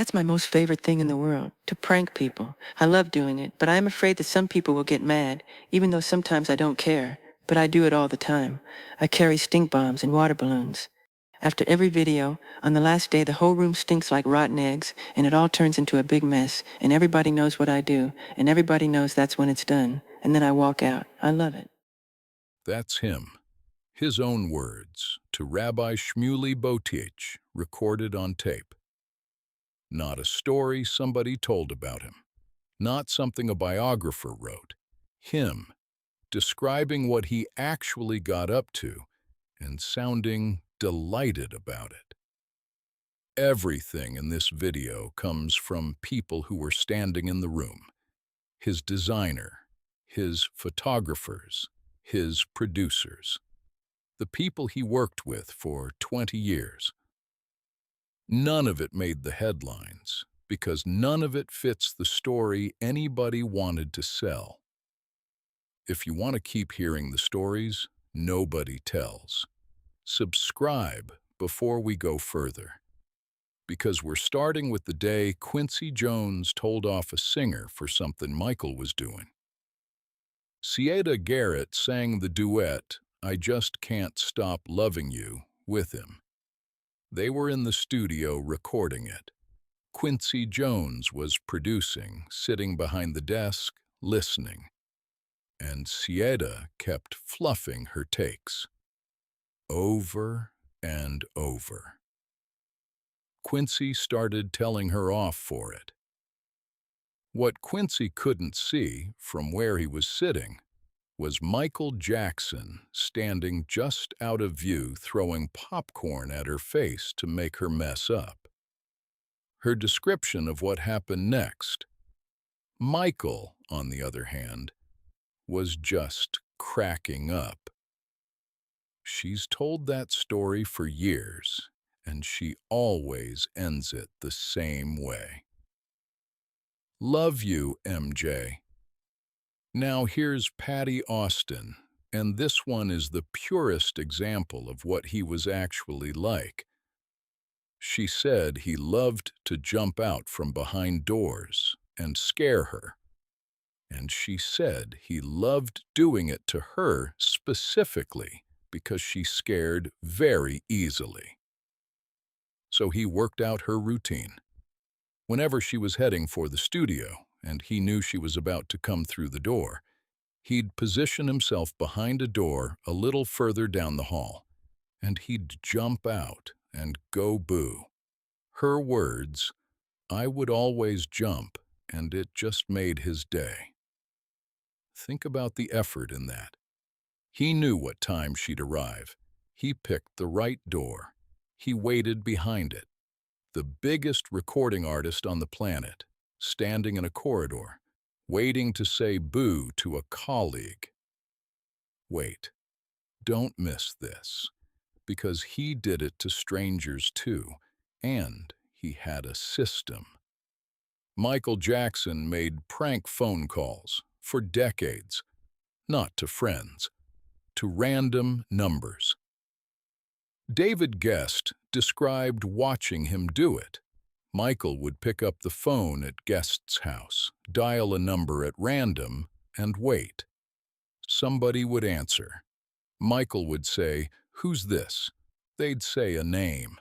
That's my most favorite thing in the world, to prank people. I love doing it, but I am afraid that some people will get mad, even though sometimes I don't care. But I do it all the time. I carry stink bombs and water balloons. After every video, on the last day the whole room stinks like rotten eggs, and it all turns into a big mess, and everybody knows what I do, and everybody knows that's when it's done. And then I walk out. I love it. That's him. His own words to Rabbi Shmuley Boteach, recorded on tape. Not a story somebody told about him. Not something a biographer wrote. Him, describing what he actually got up to and sounding delighted about it. Everything in this video comes from people who were standing in the room. His designer, his photographers, his producers. The people he worked with for 20 years. None of it made the headlines because none of it fits the story anybody wanted to sell. If you want to keep hearing the stories nobody tells, subscribe before we go further. Because we're starting with the day Quincy Jones told off a singer for something Michael was doing. Siedah Garrett sang the duet, "I Just Can't Stop Loving You," with him. They were in the studio recording it. Quincy Jones was producing, sitting behind the desk, listening. And Siedah kept fluffing her takes. Over and over. Quincy started telling her off for it. What Quincy couldn't see from where he was sitting was Michael Jackson standing just out of view throwing popcorn at her face to make her mess up. Her description of what happened next. Michael, on the other hand, was just cracking up. She's told that story for years, and she always ends it the same way. Love you, MJ. Now here's Patty Austin, and this one is the purest example of what he was actually like. She said he loved to jump out from behind doors and scare her. And she said he loved doing it to her specifically because she scared very easily. So he worked out her routine. Whenever she was heading for the studio, and he knew she was about to come through the door, he'd position himself behind a door a little further down the hall, and he'd jump out and go boo. Her words, "I would always jump, and it just made his day." Think about the effort in that. He knew what time she'd arrive. He picked the right door. He waited behind it. The biggest recording artist on the planet, standing in a corridor, waiting to say boo to a colleague. Wait, don't miss this, because he did it to strangers too, and he had a system. Michael Jackson made prank phone calls for decades, not to friends, to random numbers. David Guest described watching him do it. Michael would pick up the phone at Guest's house, dial a number at random, and wait. Somebody would answer. Michael would say, "Who's this?" They'd say a name.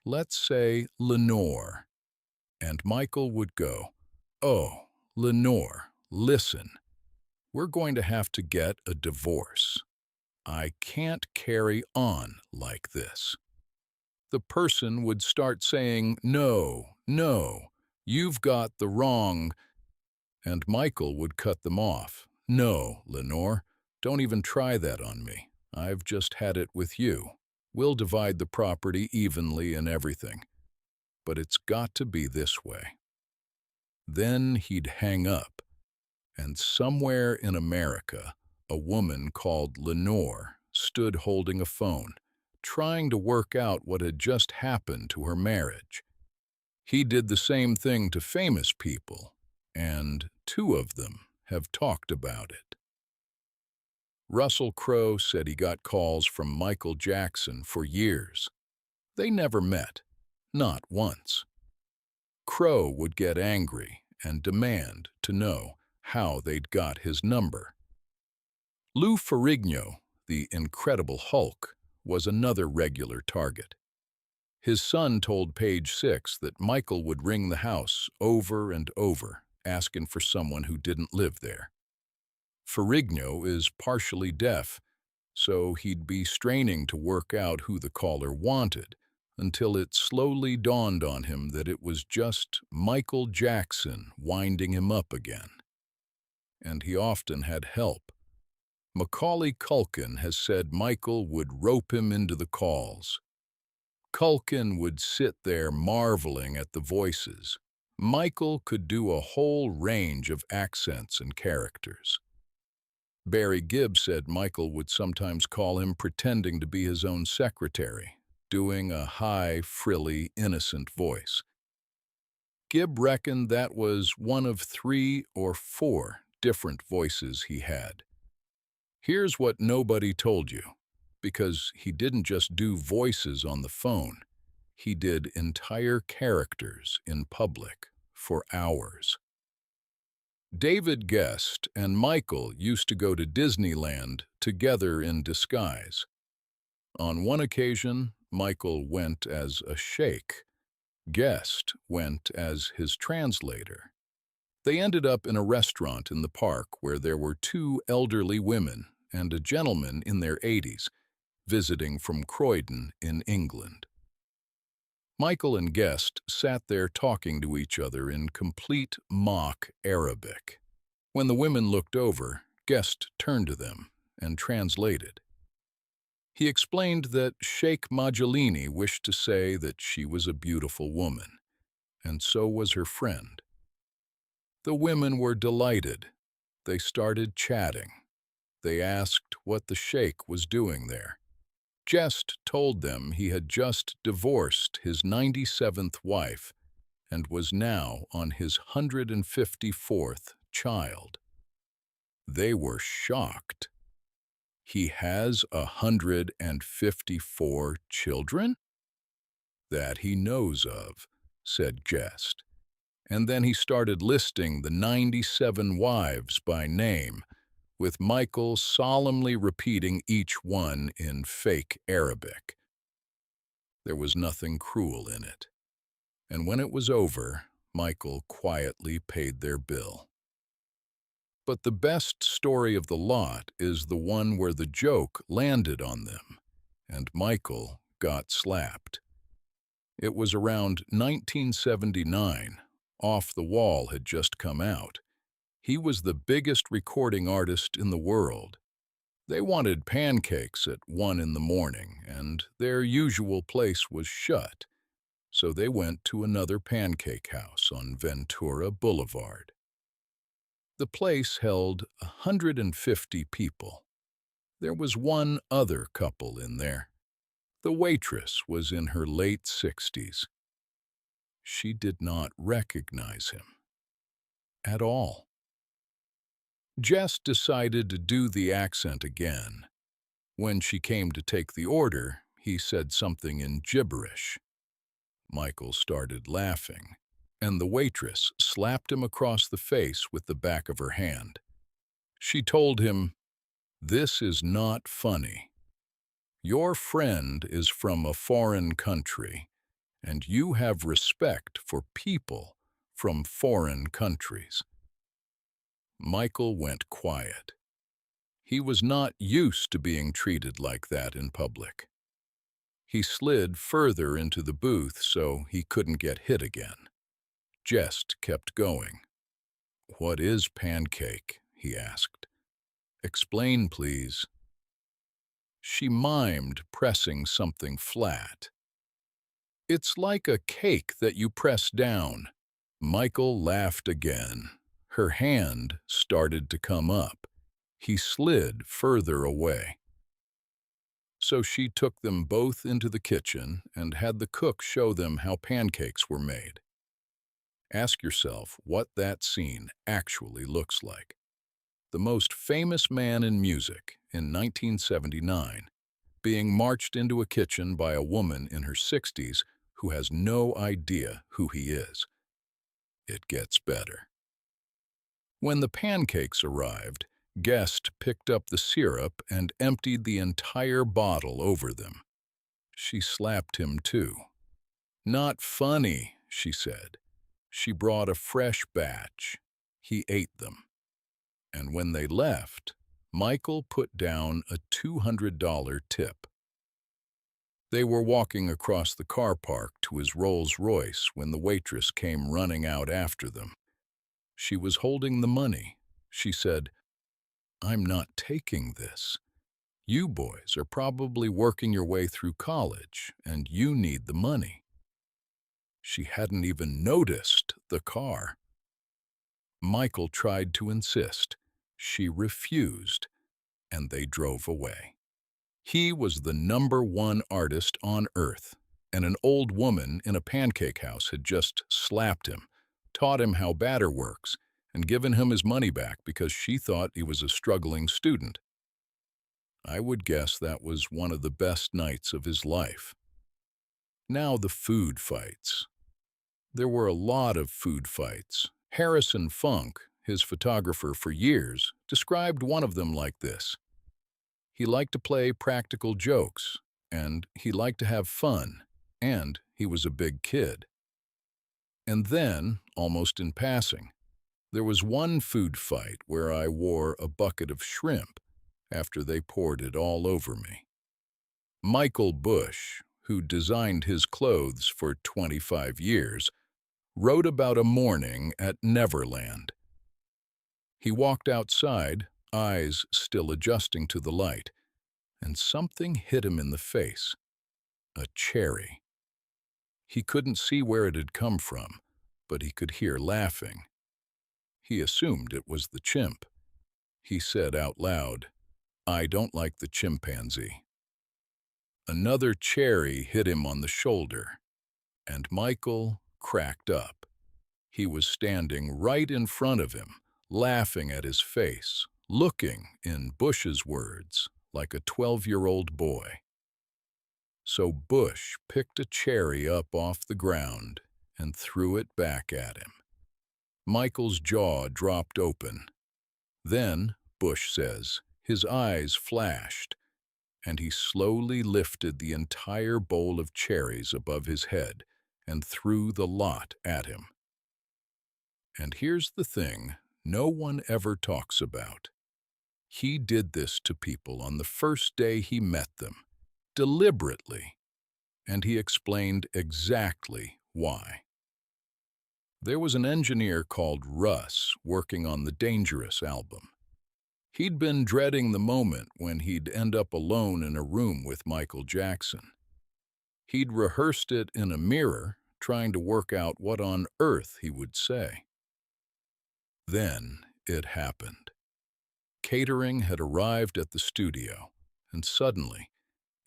Let's say Lenore. And Michael would go, "Oh, Lenore, listen. We're going to have to get a divorce. I can't carry on like this." The person would start saying, "No, no, you've got the wrong," and Michael would cut them off. "No, Lenore, don't even try that on me. I've just had it with you. We'll divide the property evenly and everything. But it's got to be this way." Then he'd hang up, and somewhere in America, a woman called Lenore stood holding a phone, trying to work out what had just happened to her marriage. He did the same thing to famous people, and two of them have talked about it. Russell Crowe said he got calls from Michael Jackson for years. They never met, not once. Crowe would get angry and demand to know how they'd got his number. Lou Ferrigno, the Incredible Hulk, was another regular target. His son told Page Six that Michael would ring the house over and over, asking for someone who didn't live there. Ferrigno is partially deaf, so he'd be straining to work out who the caller wanted, until it slowly dawned on him that it was just Michael Jackson winding him up again. And he often had help. Macaulay Culkin has said Michael would rope him into the calls. Culkin would sit there marveling at the voices. Michael could do a whole range of accents and characters. Barry Gibb said Michael would sometimes call him pretending to be his own secretary, doing a high, frilly, innocent voice. Gibb reckoned that was one of 3 or 4 different voices he had. Here's what nobody told you, because he didn't just do voices on the phone. He did entire characters in public for hours. David Guest and Michael used to go to Disneyland together in disguise. On one occasion, Michael went as a sheikh. Guest went as his translator. They ended up in a restaurant in the park where there were 2 elderly women and a gentleman in their 80s visiting from Croydon in England. Michael and Guest sat there talking to each other in complete mock Arabic. When the women looked over, Guest turned to them and translated. He explained that Sheikh Majolini wished to say that she was a beautiful woman, and so was her friend. The women were delighted. They started chatting. They asked what the sheikh was doing there. Guest told them he had just divorced his 97th wife and was now on his 154th child. They were shocked. He has 154 children? That he knows of, said Guest. And then he started listing the 97 wives by name, with Michael solemnly repeating each one in fake Arabic. There was nothing cruel in it. And when it was over, Michael quietly paid their bill. But the best story of the lot is the one where the joke landed on them, and Michael got slapped. It was around 1979. Off the Wall had just come out. He was the biggest recording artist in the world. They wanted pancakes at 1 in the morning, and their usual place was shut, so they went to another pancake house on Ventura Boulevard. The place held 150 people. There was one other couple in there. The waitress was in her late 60s. She did not recognize him at all. Jess decided to do the accent again. When she came to take the order, he said something in gibberish. Michael started laughing, and the waitress slapped him across the face with the back of her hand. She told him, "This is not funny. Your friend is from a foreign country, and you have respect for people from foreign countries." Michael went quiet. He was not used to being treated like that in public. He slid further into the booth so he couldn't get hit again. Jest kept going. "What is pancake?" he asked. "Explain, please." She mimed pressing something flat. "It's like a cake that you press down." Michael laughed again. Her hand started to come up. He slid further away. So she took them both into the kitchen and had the cook show them how pancakes were made. Ask yourself what that scene actually looks like. The most famous man in music in 1979 being marched into a kitchen by a woman in her 60s who has no idea who he is. It gets better. When the pancakes arrived, Guest picked up the syrup and emptied the entire bottle over them. She slapped him too. "Not funny," she said. She brought a fresh batch. He ate them. And when they left, Michael put down a $200 tip. They were walking across the car park to his Rolls-Royce when the waitress came running out after them. She was holding the money. She said, "I'm not taking this. You boys are probably working your way through college, and you need the money." She hadn't even noticed the car. Michael tried to insist. She refused, and they drove away. He was the #1 artist on Earth, and an old woman in a pancake house had just slapped him, taught him how batter works, and given him his money back because she thought he was a struggling student. I would guess that was one of the best nights of his life. Now the food fights. There were a lot of food fights. Harrison Funk, his photographer for years, described one of them like this. He liked to play practical jokes, and he liked to have fun, and he was a big kid. And then, almost in passing, there was one food fight where I wore a bucket of shrimp after they poured it all over me. Michael Bush, who designed his clothes for 25 years, wrote about a morning at Neverland. He walked outside, eyes still adjusting to the light, and something hit him in the face. A cherry. He couldn't see where it had come from, but he could hear laughing. He assumed it was the chimp. He said out loud, "I don't like the chimpanzee." Another cherry hit him on the shoulder, and Michael cracked up. He was standing right in front of him, laughing at his face, looking, in Bush's words, like a 12-year-old boy. So Bush picked a cherry up off the ground and threw it back at him. Michael's jaw dropped open. Then, Bush says, his eyes flashed, and he slowly lifted the entire bowl of cherries above his head and threw the lot at him. And here's the thing no one ever talks about. He did this to people on the first day he met them, deliberately, and he explained exactly why. There was an engineer called Russ working on the Dangerous album. He'd been dreading the moment when he'd end up alone in a room with Michael Jackson. He'd rehearsed it in a mirror, trying to work out what on earth he would say. Then it happened. Catering had arrived at the studio, and suddenly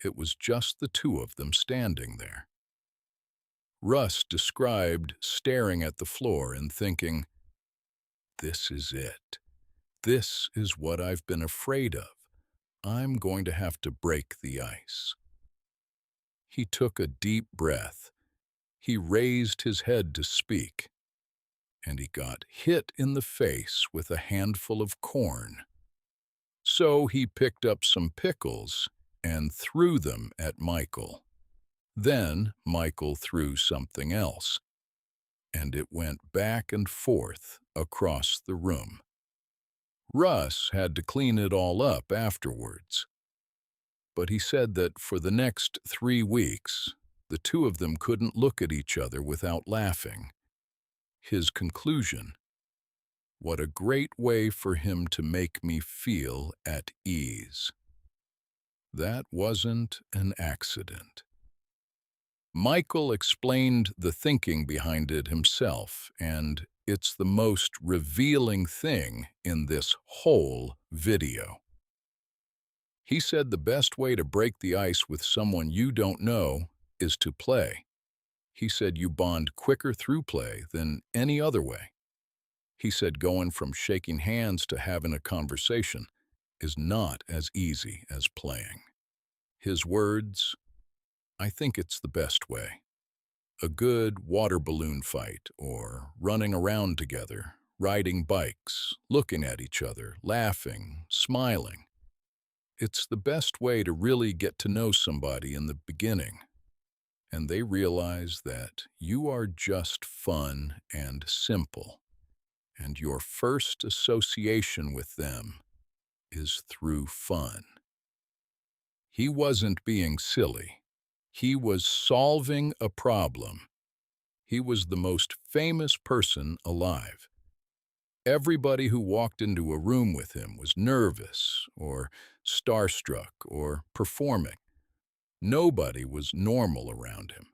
it was just the two of them standing there. Russ described staring at the floor and thinking, "This is it. This is what I've been afraid of. I'm going to have to break the ice." He took a deep breath. He raised his head to speak, and he got hit in the face with a handful of corn. So he picked up some pickles and threw them at Michael. Then Michael threw something else, and it went back and forth across the room. Russ had to clean it all up afterwards. But he said that for the next 3 weeks, the two of them couldn't look at each other without laughing. His conclusion: what a great way for him to make me feel at ease. That wasn't an accident. Michael explained the thinking behind it himself, and it's the most revealing thing in this whole video. He said the best way to break the ice with someone you don't know is to play. He said you bond quicker through play than any other way. He said going from shaking hands to having a conversation is not as easy as playing. His words: "I think it's the best way. A good water balloon fight, or running around together, riding bikes, looking at each other, laughing, smiling. It's the best way to really get to know somebody in the beginning, and they realize that you are just fun and simple, and your first association with them is through fun. He wasn't being silly. He was solving a problem. He was the most famous person alive. Everybody who walked into a room with him was nervous or starstruck or performing. Nobody was normal around him.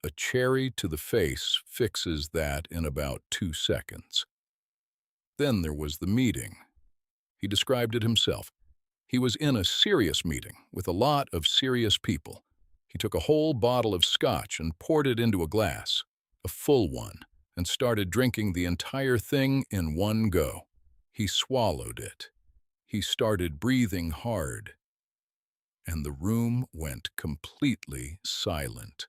A cherry to the face fixes that in about 2 seconds. Then there was the meeting. He described it himself. He was in a serious meeting with a lot of serious people. He took a whole bottle of scotch and poured it into a glass, a full one, and started drinking the entire thing in one go. He swallowed it. He started breathing hard, and the room went completely silent.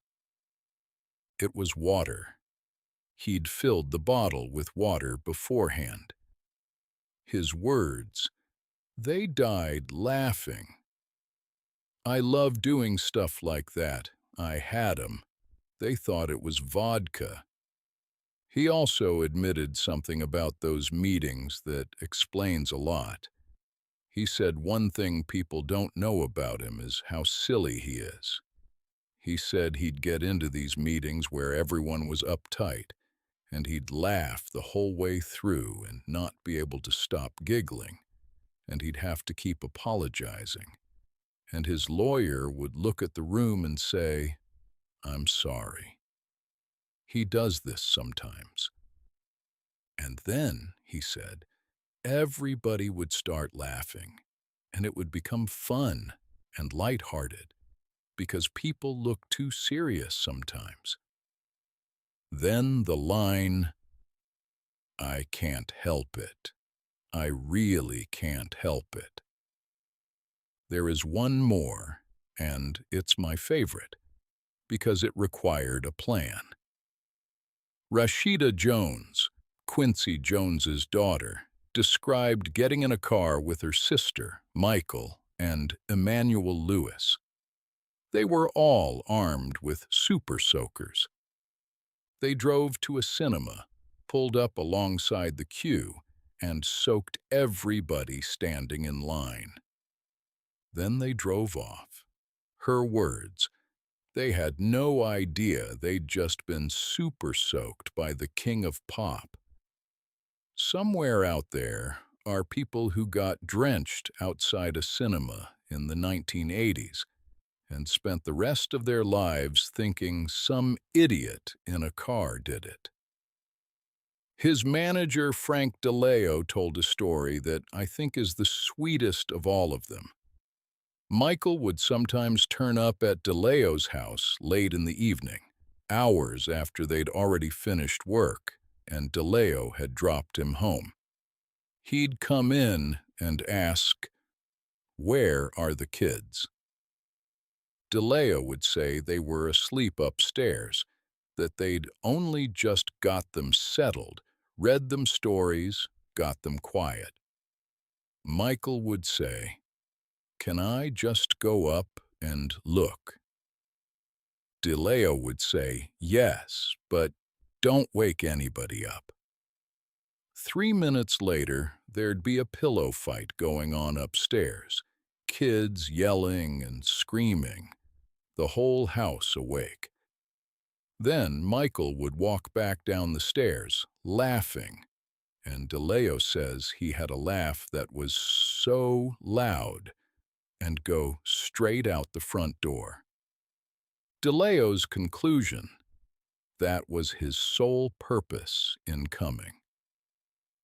It was water. He'd filled the bottle with water beforehand. His words, they died laughing. I love doing stuff like that. I had 'em. They thought it was vodka. He also admitted something about those meetings that explains a lot. He said one thing people don't know about him is how silly he is. He said he'd get into these meetings where everyone was uptight, and he'd laugh the whole way through and not be able to stop giggling, and he'd have to keep apologizing. And his lawyer would look at the room and say, "I'm sorry." He does this sometimes. And then, he said, everybody would start laughing, and it would become fun and lighthearted, because people look too serious sometimes. Then the line, "I can't help it. I really can't help it." There is one more, and it's my favorite, because it required a plan. Siedah Jones, Quincy Jones's daughter, described getting in a car with her sister, Michael, and Emmanuel Lewis. They were all armed with super soakers. They drove to a cinema, pulled up alongside the queue, and soaked everybody standing in line. Then they drove off. Her words, they had no idea they'd just been super soaked by the king of pop. Somewhere out there are people who got drenched outside a cinema in the 1980s and spent the rest of their lives thinking some idiot in a car did it. His manager, Frank DeLeo, told a story that I think is the sweetest of all of them. Michael would sometimes turn up at DeLeo's house late in the evening, hours after they'd already finished work, and DeLeo had dropped him home. He'd come in and ask, "Where are the kids?" DeLeo would say they were asleep upstairs, that they'd only just got them settled, read them stories, got them quiet. Michael would say, "Can I just go up and look?" DeLeo would say, "Yes, but don't wake anybody up." 3 minutes later, there'd be a pillow fight going on upstairs, kids yelling and screaming, the whole house awake. Then Michael would walk back down the stairs, laughing, and DeLeo says he had a laugh that was so loud, and go straight out the front door. DeLeo's conclusion, that was his sole purpose in coming.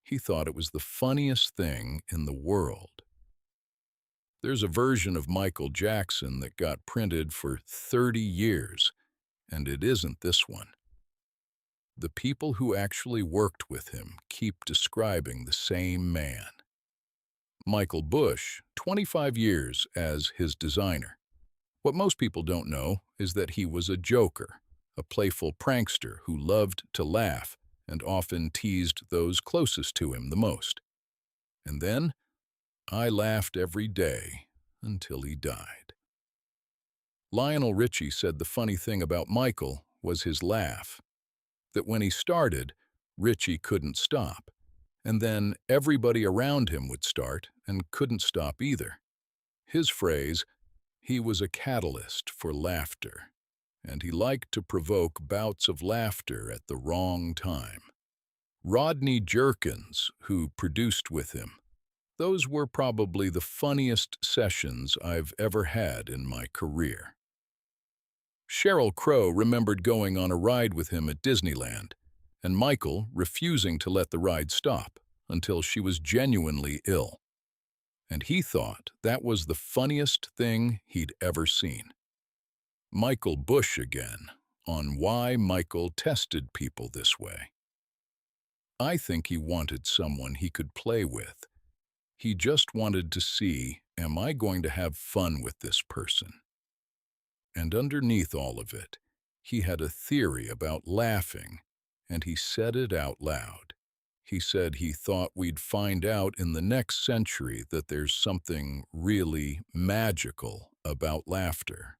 He thought it was the funniest thing in the world. There's a version of Michael Jackson that got printed for 30 years, and it isn't this one. The people who actually worked with him keep describing the same man. Michael Bush, 25 years as his designer. What most people don't know is that he was a joker, a playful prankster who loved to laugh and often teased those closest to him the most. And then I laughed every day until he died. Lionel Richie said the funny thing about Michael was his laugh, that when he started, Richie couldn't stop, and then everybody around him would start and couldn't stop either. His phrase, he was a catalyst for laughter, and he liked to provoke bouts of laughter at the wrong time. Rodney Jerkins, who produced with him, those were probably the funniest sessions I've ever had in my career. Sheryl Crow remembered going on a ride with him at Disneyland, and Michael refusing to let the ride stop until she was genuinely ill. And he thought that was the funniest thing he'd ever seen. Michael Bush again, on why Michael tested people this way. I think he wanted someone he could play with. He just wanted to see, am I going to have fun with this person? And underneath all of it, he had a theory about laughing, and he said it out loud. He said he thought we'd find out in the next century that there's something really magical about laughter.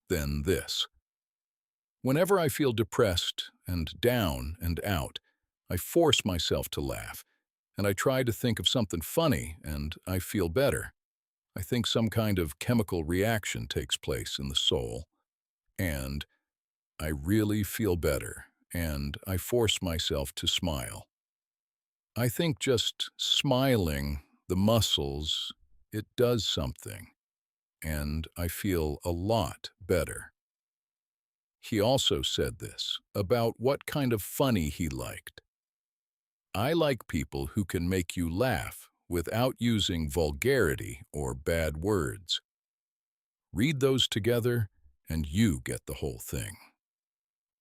Then this. Whenever I feel depressed and down and out, I force myself to laugh, and I try to think of something funny, and I feel better. I think some kind of chemical reaction takes place in the soul, and I really feel better, and I force myself to smile. I think just smiling, the muscles, it does something, and I feel a lot better. He also said this about what kind of funny he liked. I like people who can make you laugh without using vulgarity or bad words. Read those together, and you get the whole thing.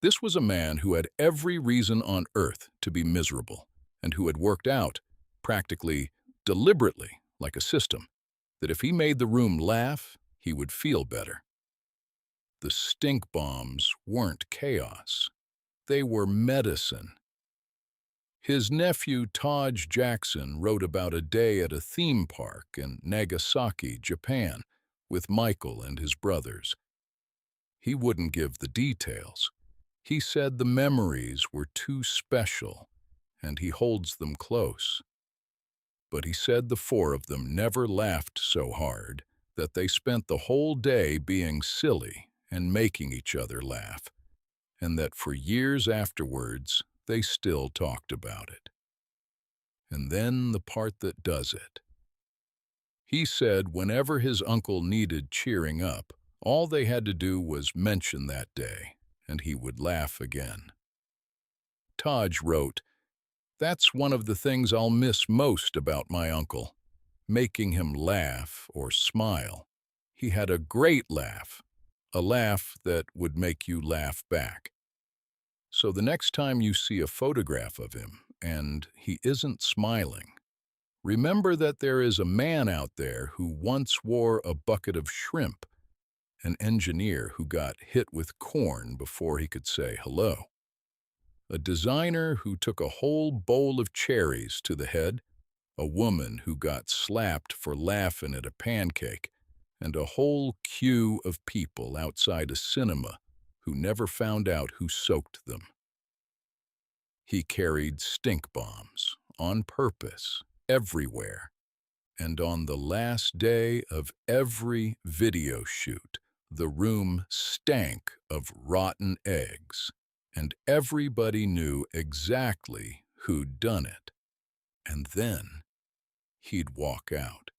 This was a man who had every reason on earth to be miserable, and who had worked out, practically deliberately, like a system, that if he made the room laugh, he would feel better. The stink bombs weren't chaos. They were medicine. His nephew Taj Jackson wrote about a day at a theme park in Nagasaki, Japan, with Michael and his brothers. He wouldn't give the details. He said the memories were too special, and he holds them close. But he said the four of them never laughed so hard that they spent the whole day being silly and making each other laugh, and that for years afterwards, they still talked about it. And then the part that does it. He said whenever his uncle needed cheering up, all they had to do was mention that day, and he would laugh again. Taj wrote, "That's one of the things I'll miss most about my uncle, making him laugh or smile. He had a great laugh, a laugh that would make you laugh back." So the next time you see a photograph of him and he isn't smiling, remember that there is a man out there who once wore a bucket of shrimp, an engineer who got hit with corn before he could say hello, a designer who took a whole bowl of cherries to the head, a woman who got slapped for laughing at a pancake, and a whole queue of people outside a cinema who never found out who soaked them. He carried stink bombs on purpose everywhere, and on the last day of every video shoot, the room stank of rotten eggs, and everybody knew exactly who'd done it. And then he'd walk out.